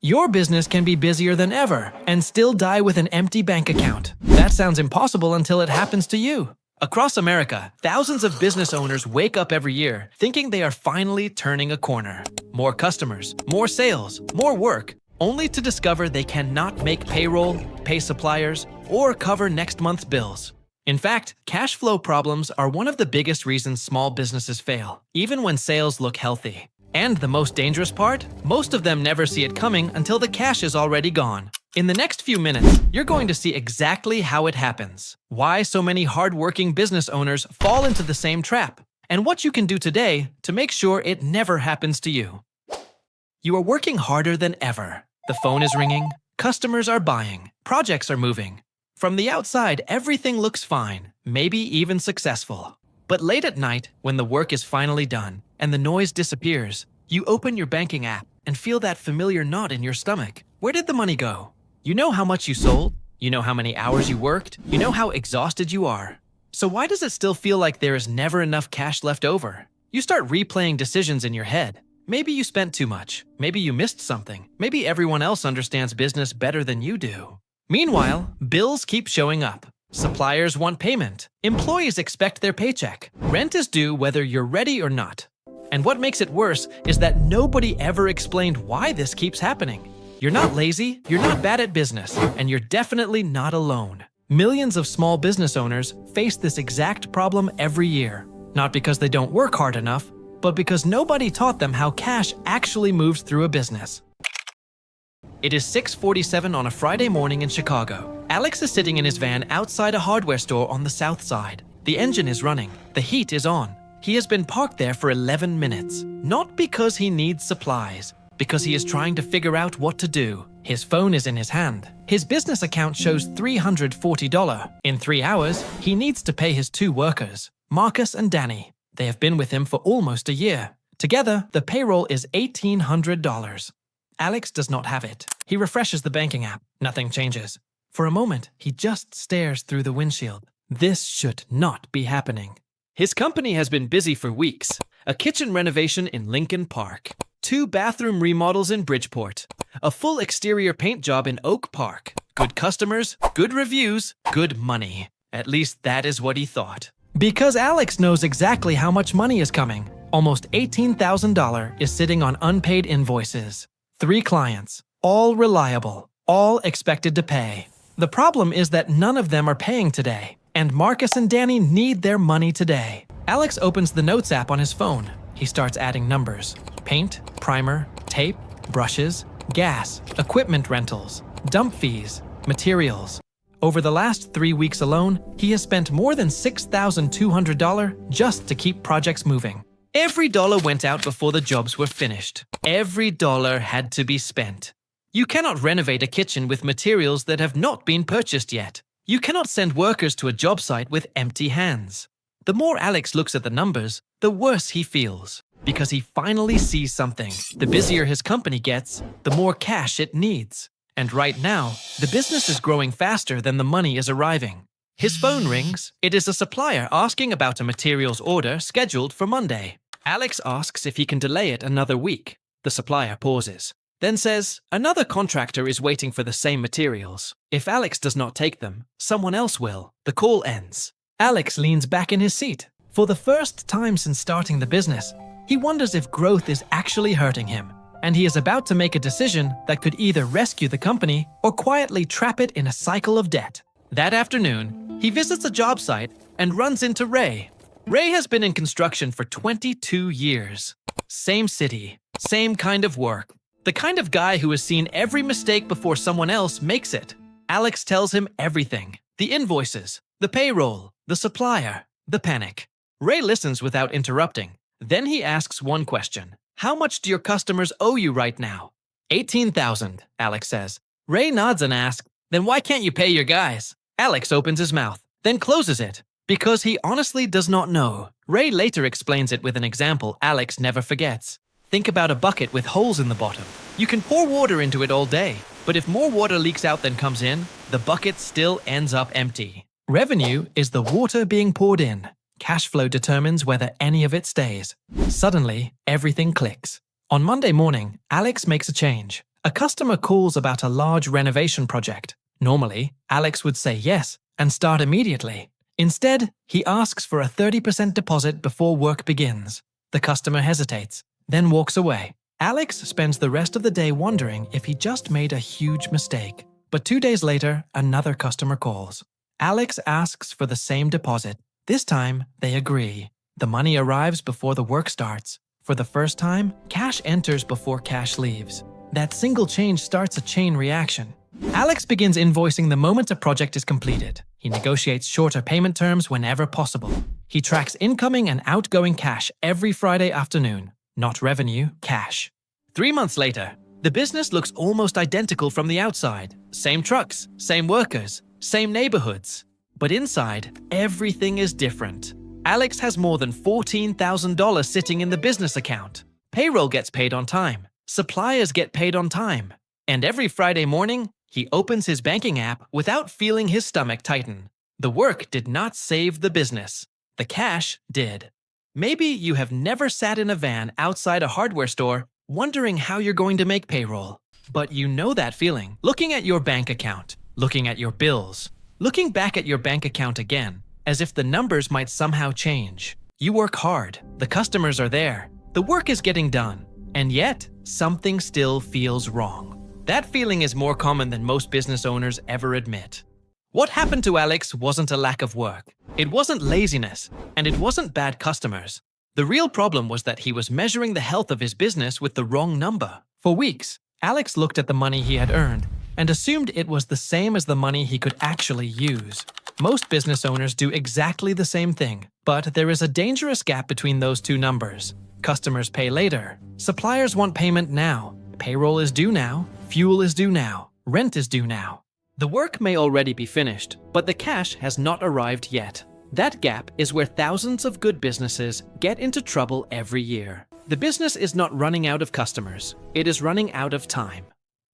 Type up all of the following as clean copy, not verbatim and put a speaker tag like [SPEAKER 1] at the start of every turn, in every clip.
[SPEAKER 1] Your business can be busier than ever and still die with an empty bank account. That sounds impossible until it happens to you. Across America, thousands of business owners wake up every year thinking they are finally turning a corner. More customers, more sales, more work, only to discover they cannot make payroll, pay suppliers, or cover next month's bills. In fact, cash flow problems are one of the biggest reasons small businesses fail, even when sales look healthy. And the most dangerous part? Most of them never see it coming until the cash is already gone. In the next few minutes, you're going to see exactly how it happens, why so many hardworking business owners fall into the same trap, and what you can do today to make sure it never happens to you. You are working harder than ever. The phone is ringing, customers are buying, projects are moving. From the outside, everything looks fine, maybe even successful. But late at night, when the work is finally done and the noise disappears, you open your banking app and feel that familiar knot in your stomach. Where did the money go? You know how much you sold, you know how many hours you worked, you know how exhausted you are. So why does it still feel like there is never enough cash left over? You start replaying decisions in your head. Maybe you spent too much, maybe you missed something, maybe everyone else understands business better than you do. Meanwhile, bills keep showing up. Suppliers want payment. Employees expect their paycheck. Rent is due whether you're ready or not. And what makes it worse is that nobody ever explained why this keeps happening. You're not lazy, you're not bad at business, and you're definitely not alone. Millions of small business owners face this exact problem every year. Not because they don't work hard enough, but because nobody taught them how cash actually moves through a business. It is 6:47 on a Friday morning in Chicago. Alex is sitting in his van outside a hardware store on the south side. The engine is running. The heat is on. He has been parked there for 11 minutes. Not because he needs supplies, because he is trying to figure out what to do. His phone is in his hand. His business account shows $340. In 3 hours, he needs to pay his 2 workers, Marcus and Danny. They have been with him for almost a year. Together, the payroll is $1,800. Alex does not have it. He refreshes the banking app. Nothing changes. For a moment, he just stares through the windshield. This should not be happening. His company has been busy for weeks. A kitchen renovation in Lincoln Park. 2 bathroom remodels in Bridgeport. A full exterior paint job in Oak Park. Good customers, good reviews, good money. At least that is what he thought. Because Alex knows exactly how much money is coming. Almost $18,000 is sitting on unpaid invoices. 3 clients, all reliable, all expected to pay. The problem is that none of them are paying today, and Marcus and Danny need their money today. Alex opens the Notes app on his phone. He starts adding numbers. Paint, primer, tape, brushes, gas, equipment rentals, dump fees, materials. Over the last 3 weeks alone, he has spent more than $6,200 just to keep projects moving. Every dollar went out before the jobs were finished. Every dollar had to be spent. You cannot renovate a kitchen with materials that have not been purchased yet. You cannot send workers to a job site with empty hands. The more Alex looks at the numbers, the worse he feels, because he finally sees something. The busier his company gets, the more cash it needs. And right now, the business is growing faster than the money is arriving. His phone rings. It is a supplier asking about a materials order scheduled for Monday. Alex asks if he can delay it another week. The supplier pauses, then says another contractor is waiting for the same materials. If Alex does not take them, someone else will. The call ends. Alex leans back in his seat. For the first time since starting the business, he wonders if growth is actually hurting him, and he is about to make a decision that could either rescue the company or quietly trap it in a cycle of debt. That afternoon, he visits a job site and runs into Ray. Ray has been in construction for 22 years. Same city, same kind of work. The kind of guy who has seen every mistake before someone else makes it. Alex tells him everything. The invoices, the payroll, the supplier, the panic. Ray listens without interrupting. Then he asks one question. How much do your customers owe you right now? $18,000, Alex says. Ray nods and asks, then why can't you pay your guys? Alex opens his mouth, then closes it, because he honestly does not know. Ray later explains it with an example Alex never forgets. Think about a bucket with holes in the bottom. You can pour water into it all day, but if more water leaks out than comes in, the bucket still ends up empty. Revenue is the water being poured in. Cash flow determines whether any of it stays. Suddenly, everything clicks. On Monday morning, Alex makes a change. A customer calls about a large renovation project. Normally, Alex would say yes and start immediately. Instead, he asks for a 30% deposit before work begins. The customer hesitates, then walks away. Alex spends the rest of the day wondering if he just made a huge mistake. But 2 days later, another customer calls. Alex asks for the same deposit. This time, they agree. The money arrives before the work starts. For the first time, cash enters before cash leaves. That single change starts a chain reaction. Alex begins invoicing the moment a project is completed. He negotiates shorter payment terms whenever possible. He tracks incoming and outgoing cash every Friday afternoon. Not revenue, cash. 3 months later, the business looks almost identical from the outside. Same trucks, same workers, same neighborhoods. But inside, everything is different. Alex has more than $14,000 sitting in the business account. Payroll gets paid on time. Suppliers get paid on time. And every Friday morning, he opens his banking app without feeling his stomach tighten. The work did not save the business. The cash did. Maybe you have never sat in a van outside a hardware store wondering how you're going to make payroll. But you know that feeling. Looking at your bank account, looking at your bills, looking back at your bank account again, as if the numbers might somehow change. You work hard, the customers are there, the work is getting done, and yet something still feels wrong. That feeling is more common than most business owners ever admit. What happened to Alex wasn't a lack of work. It wasn't laziness, and it wasn't bad customers. The real problem was that he was measuring the health of his business with the wrong number. For weeks, Alex looked at the money he had earned and assumed it was the same as the money he could actually use. Most business owners do exactly the same thing, but there is a dangerous gap between those two numbers. Customers pay later. Suppliers want payment now. Payroll is due now. Fuel is due now. Rent is due now. The work may already be finished, but the cash has not arrived yet. That gap is where thousands of good businesses get into trouble every year. The business is not running out of customers. It is running out of time.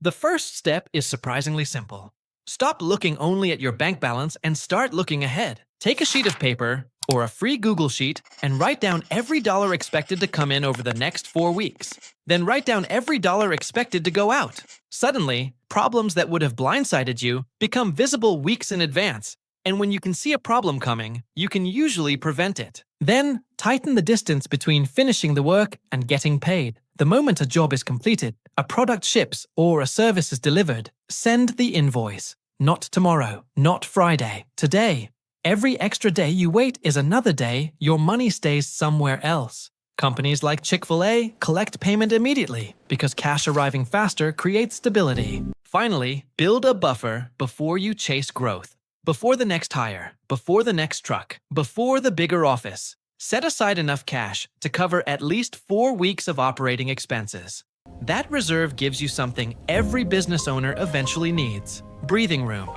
[SPEAKER 1] The first step is surprisingly simple. Stop looking only at your bank balance and start looking ahead. Take a sheet of paper or a free Google Sheet and write down every dollar expected to come in over the next 4 weeks. Then write down every dollar expected to go out. Suddenly, problems that would have blindsided you become visible weeks in advance. And when you can see a problem coming, you can usually prevent it. Then, tighten the distance between finishing the work and getting paid. The moment a job is completed, a product ships, or a service is delivered, send the invoice. Not tomorrow, not Friday, today. Every extra day you wait is another day your money stays somewhere else. Companies like Chick-fil-A collect payment immediately because cash arriving faster creates stability. Finally, build a buffer before you chase growth. Before the next hire, before the next truck, before the bigger office. Set aside enough cash to cover at least 4 weeks of operating expenses. That reserve gives you something every business owner eventually needs: breathing room.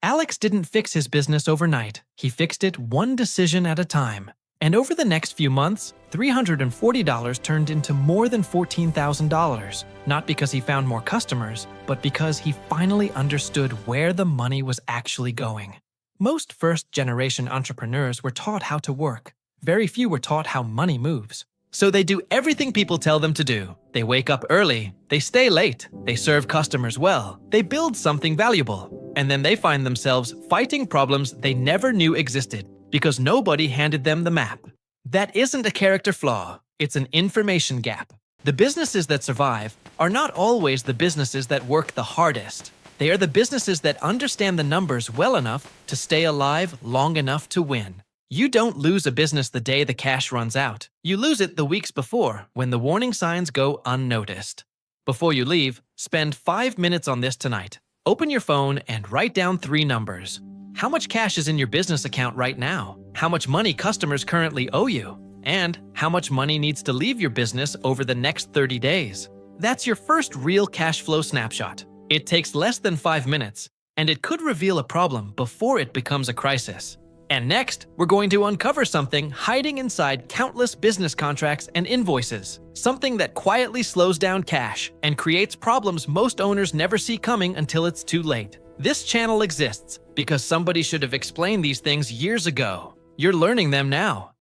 [SPEAKER 1] Alex didn't fix his business overnight. He fixed it one decision at a time. And over the next few months, $340 turned into more than $14,000. Not because he found more customers, but because he finally understood where the money was actually going. Most first-generation entrepreneurs were taught how to work. Very few were taught how money moves. So they do everything people tell them to do. They wake up early, they stay late, they serve customers well, they build something valuable, and then they find themselves fighting problems they never knew existed because nobody handed them the map. That isn't a character flaw, it's an information gap. The businesses that survive are not always the businesses that work the hardest. They are the businesses that understand the numbers well enough to stay alive long enough to win. You don't lose a business the day the cash runs out. You lose it the weeks before, when the warning signs go unnoticed. Before you leave, spend 5 minutes on this tonight. Open your phone and write down 3 numbers. How much cash is in your business account right now? How much money customers currently owe you? And how much money needs to leave your business over the next 30 days? That's your first real cash flow snapshot. It takes less than 5 minutes, and it could reveal a problem before it becomes a crisis. And next, we're going to uncover something hiding inside countless business contracts and invoices. Something that quietly slows down cash and creates problems most owners never see coming until it's too late. This channel exists because somebody should have explained these things years ago. You're learning them now.